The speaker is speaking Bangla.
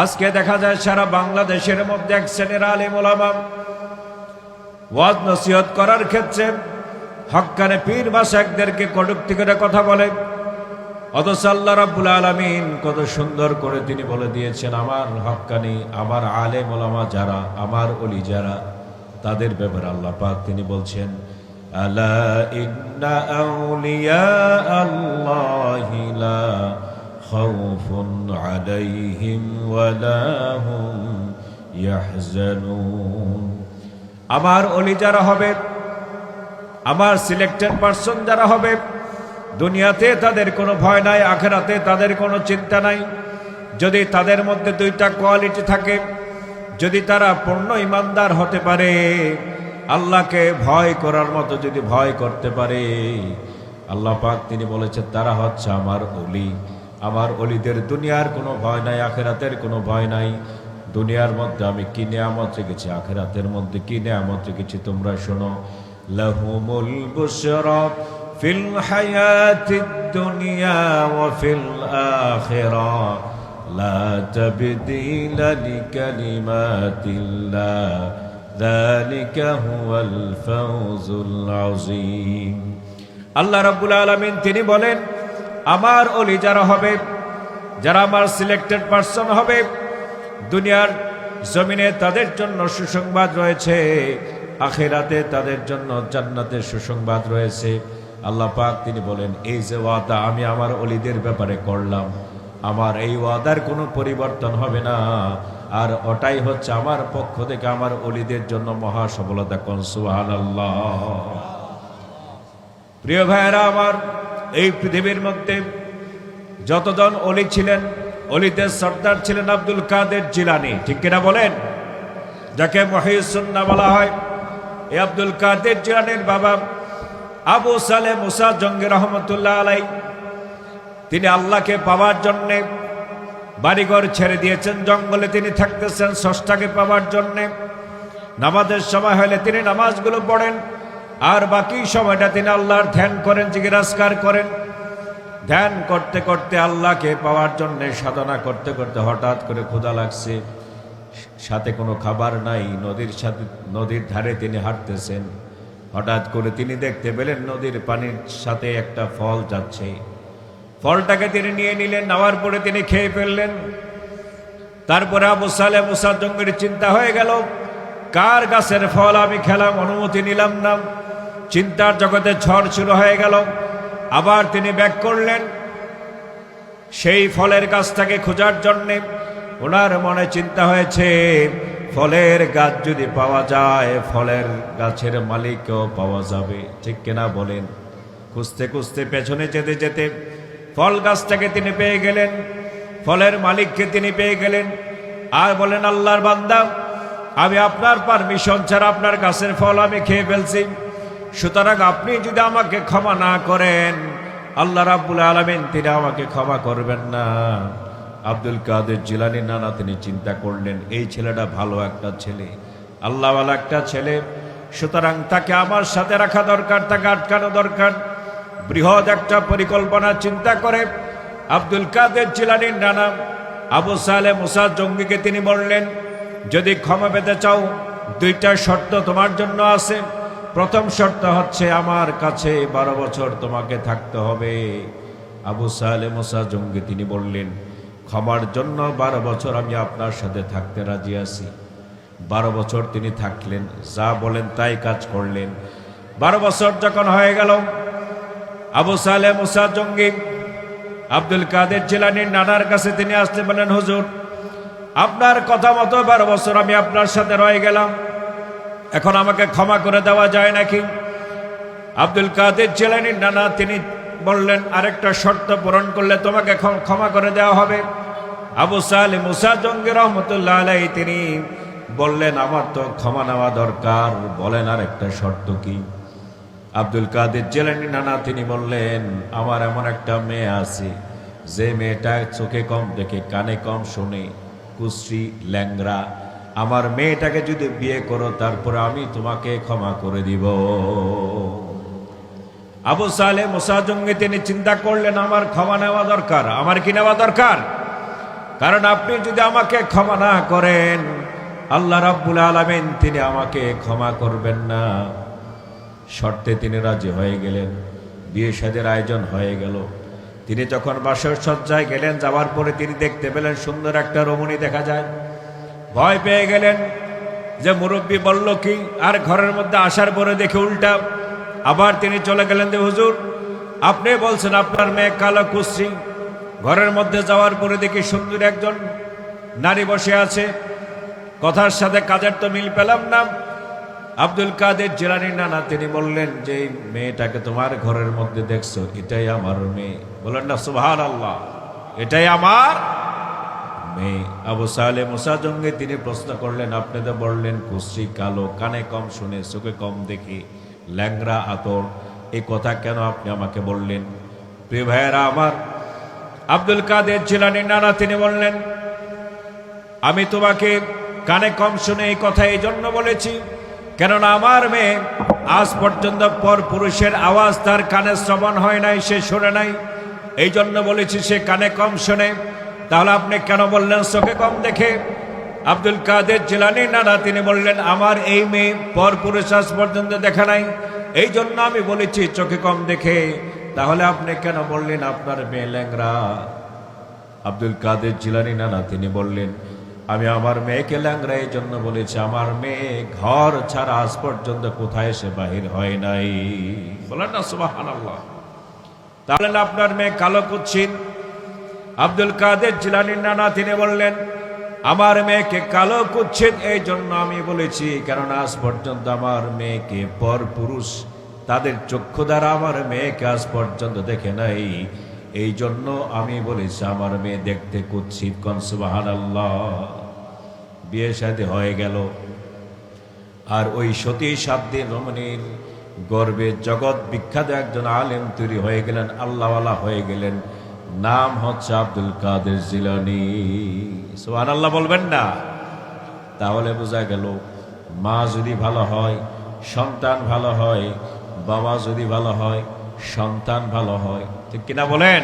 আজকে দেখা যায় সারা বাংলাদেশের মধ্যে এক শ্রেণীর আলেম ওলামা ওয়াজ নসিহত করার ক্ষেত্রে হক্কানে পীর মাশায়েখদেরকে কটূক্তি করে কথা বলে, অথচ আল্লাহ রাব্বুল আলামিন কত সুন্দর করে তিনি বলে দিয়েছেন আমার হক্কানি, আমার আলেম ওলামা যারা, আমার ওলি যারা, তাদের ব্যাপারে আল্লাহ পাক তিনি বলছেন আলা ইন্না আউলিয়া আল্লাহি লা খাউফুন আলাইহিম ওয়ালা হুম ইয়াহজানুন। আমার ওলি যারা হবে, আমার সিলেক্টেড পারসন যারা হবে, দুনিয়াতে তাদের কোনো ভয় নাই, আখিরাতে তাদের কোনো চিন্তা নাই। যদি তাদের মধ্যে দুইটা কোয়ালিটি থাকে, যদি তারা পূর্ণ ইমানদার হতে পারে, আল্লাহকে ভয় করার মতো যদি ভয় করতে পারে, আল্লাহ পাক তিনি বলেছেন তারা হচ্ছে আমার ওলি। আমার ওলিদের দুনিয়ার কোনো ভয় নাই, আখিরাতের কোনো ভয় নাই। দুনিয়ার মধ্যে আমি কি নিয়ামত রেখেছি, আখিরাতের মধ্যে কি নিয়ামত রেখেছি তোমরা শোনো। লাহুমুল বুশরা ফিল হায়াতিদ দুনিয়া ওয়া ফিল আখিরাহ লা তাবদীলা লিকালিমাতিল্লাহ যালিকা হুয়াল ফাওজুল আযীম। আল্লাহ রাব্বুল আলামিন তিনি বলেন আমার ওলি যারা হবে, যারা আমার সিলেক্টেড পারসন হবে, দুনিয়ার জমিনে তাদের জন্য সুসংবাদ রয়েছে, আখিরাতে তাদের জন্য জান্নাতের সুসংবাদ রয়েছে। আল্লাহ পাক তিনি বলেন এই যে ওয়াদা আমি আমার ওলিদের ব্যাপারে করলাম, আমার এই ওয়াদার কোনো পরিবর্তন হবে না, আর ওটাই হচ্ছে আমার পক্ষ থেকে আমার ওলিদের জন্য মহা সফলতা। কোন সুবহানাল্লাহ। প্রিয় ভাইয়েরা আমার, এই পৃথিবীর মধ্যে যতজন ওলি ছিলেন, ওলিদের সর্দার ছিলেন আব্দুল কাদের জিলানী, ঠিক কিনা বলেন? যাকে মুহিউস সুন্নাহ বলা হয়। এই আব্দুল কাদের জিলানীর বাবা আবু সালেহ মুসা জঙ্গি রহমতুল্লাহ আলাই, তিনি আল্লাহকে পাওয়ার জন্যে বাড়িঘর ছেড়ে দিয়েছেন, জঙ্গলে তিনি থাকতেছেন স্রষ্টাকে পাওয়ার জন্যে। নামাজের সময় হলে তিনি নামাজগুলো পড়েন, আর বাকি সময়টা তিনি আল্লাহর ধ্যান করেন, জিজ্ঞাসকার করেন। ধ্যান করতে করতে আল্লাহকে পাওয়ার জন্য সাধনা করতে করতে হঠাৎ করে ক্ষুধা লাগছে, সাথে কোনো খাবার নাই, নদীর ধারে তিনি হাঁটতেছেন। হঠাৎ করে তিনি দেখতে পেলেন নদীর পানির সাথে একটা ফল যাচ্ছে। ফলটাকে তিনি নিয়ে নিলেন, নেওয়ার পরে তিনি খেয়ে ফেললেন। তারপরে আবু সালেহ মুসা জঙ্গির চিন্তা হয়ে গেল কার গাছের ফল আমি খেলাম, অনুমতি নিলাম না। চিন্তার জগতে ঝড় শুরু হয়ে গেল। আবার তিনি ব্যাক করলেন সেই ফলের গাছটাকে খোঁজার জন্যে। ওনার মনে চিন্তা হয়েছে ফলের গাছ যদি পাওয়া যায়, ফলের গাছের মালিকও পাওয়া যাবে, ঠিক কিনা বলেন? খুঁজতে খুঁজতে পেছনে যেতে যেতে ফল গাছটাকে তিনি পেয়ে গেলেন, ফলের মালিককে তিনি পেয়ে গেলেন। আর বলেন আল্লাহর বান্দা, আমি আপনার পারমিশন ছাড়া আপনার গাছের ফল আমি খেয়ে ফেলছি, সুতরাং আপনি যদি আমাকে ক্ষমা না করেন, আল্লাহ রাব্বুল আলামিন তিনি আমাকে ক্ষমা করবেন না। আব্দুল কাদের জিলানী নানা তিনি চিন্তা করলেন এই ছেলেটা ভালো একটা ছেলে, আল্লাহওয়ালা একটা ছেলে, সুতরাং তাকে আমার সাথে রাখা দরকার, তাকে আটকানো দরকার। বৃহৎ একটা পরিকল্পনা চিন্তা করে আব্দুল কাদের জিলানীর নানা আবু সালেহ মুসা জঙ্গিকে তিনি বললেন যদি ক্ষমা পেতে চাও, দুইটা শর্ত তোমার জন্য আছে। প্রথম শর্ত হচ্ছে আমার কাছে 12 বছর তোমাকে থাকতে হবে। আবু সালেহ মুসা জঙ্গি তিনি বললেন ক্ষমার জন্য 12 বছর আমি আপনার সাথে থাকতে রাজি আছি। 12 বছর তিনি থাকলেন, যা বলেন তাই কাজ করলেন। 12 বছর যখন হয়ে গেল, আবু সালেহ মুসা জঙ্গি আব্দুল কাদের জিলানীর নানার কাছে তিনি আসতে বলেন হুজুর, আপনার কথা মতো 12 বছর আমি আপনার সাথে রয়ে গেলাম, এখন আমাকে ক্ষমা করে দেওয়া যায় নাকি? আব্দুল কাদের জিলানীর নানা তিনি বললেন আরেকটা শর্ত পূরণ করলে তোমাকে ক্ষমা করে দেওয়া হবে। আবু সালেহ মুসা জঙ্গি রহমতুল্লাহ আলাইহি তিনি বললেন আমার তো ক্ষমা নেওয়া দরকার, বলেন আরেকটা শর্ত কি? আব্দুল কাদের জিলানী নানা তিনি বললেন আমার এমন একটা মেয়ে আছে, যে মেয়েটা চোখে কম দেখে, কানে কম শোনে, কুশ্রী ল্যাংরা, আমার মেয়েটাকে যদি বিয়ে করো তারপরে আমি তোমাকে ক্ষমা করে দিব। আবু সালেহ মুসা জঙ্গি তিনি চিন্তা করলেন আমার ক্ষমা নেওয়া দরকার, আমার কি নেওয়া দরকার? কারণ আপনি যদি আমাকে ক্ষমা না করেন আল্লাহ রাব্বুল আলামিন তিনি আমাকে ক্ষমা করবেন না। শর্তে তিনি রাজি হয়ে গেলেন। বিয়ে শাদীর আয়োজন হয়ে গেল। তিনি যখন বাসর সজ্জায় গেলেন, যাওয়ার পরে তিনি দেখতে পেলেন সুন্দর একটা রমণী দেখা যায়। ভয় পেয়ে গেলেন যে মুরব্বী বলল কি, আর ঘরের মধ্যে আসার পরে দেখে উল্টা। আবার তিনি চলে গেলেন যে হুজুর আপনি বলছেন আপনার মেয়ে কালো কুশ্রী। ঘরের মধ্যে যাওয়ার পরে দেখি সুন্দর একজন নারী বসে আছে। কথার সাথে কাজের তো মিল পেলাম না। আব্দুল কাদের জিলানী নানা তিনি বললেন যে এই মেয়েটাকে তোমার ঘরের মধ্যে দেখছো, এটাই আমার মেয়ে। বলেন না সুবহানাল্লাহ, এটাই আমার মেয়ে। আবু সালেহ মুসা জঙ্গি তিনি প্রশ্ন করলেন, আপনি তো বললেন কুশ্রী, কালো, কানে কম শুনে, চোখে কম দেখি, ল্যাংরা আতর, এই কথা কেন আপনি আমাকে বললেন? প্রিয় ভাইয়েরা আমার, আব্দুল কাদের জিলানী নানা তিনি বললেন, আমি তোমাকে কানে কম শুনে এই কথা এই জন্য বলেছি, কেননা আমার মেয়ে আজ পর্যন্ত পর পুরুষের আওয়াজ তার কানে শ্রবণ হয় নাই, সে শোনে নাই, এই জন্য বলেছি সে কানে কম শোনে। তাহলে আপনি কেন বললেন চোখে কম দেখে? আব্দুল কাদের জিলানী নানা তিনি বললেন, আমার এই মেয়ে পর পুরুষ আজ পর্যন্ত দেখা নাই, এই জন্য আমি বলেছি চোখে কম দেখে। তাহলে আপনি কেন বললেন আপনার মেয়ে ল্যাংরা? আব্দুল কাদের জিলানী নানা তিনি বললেন, আমি আমার মেয়েকে ল্যাংরা এই জন্য বলেছি, আমার মেয়ে ঘর ছাড়া আজ পর্যন্ত কোথায় সে বাহির হয় নাই। বলেন না সুবহানাল্লাহ। তাহলে আপনার মেয়ে কালো কুৎসিত। আব্দুল কাদের জিলানী নানা তিনি বললেন, আমার মেয়েকে কালো কুৎসিত এই জন্য আমি বলেছি, কারণ আজ পর্যন্ত আমার মেয়েকে পর পুরুষ তাদের চক্ষু দ্বারা আমার মেয়েকে আজ পর্যন্ত দেখে নাই, এই জন্য আমি বলেছি আমার মেয়ে দেখতে কুৎসিত। কোন সুবহানাল্লাহ। বিয়ে শাদী হয়ে গেল। আর ওই সতী সাধ্যে রমণীর গর্বে জগৎ বিখ্যাত একজন আলেম তৈরি হয়ে গেলেন, আল্লাহওয়ালা হয়ে গেলেন। নাম হচ্ছে আব্দুল কাদের জিলানী। সুবহানাল্লাহ বলবেন না? তাহলে বোঝা গেল মা যদি ভালো হয় সন্তান ভালো হয়, বাবা যদি ভালো হয় সন্তান ভালো হয়। ঠিক কিনা বলেন?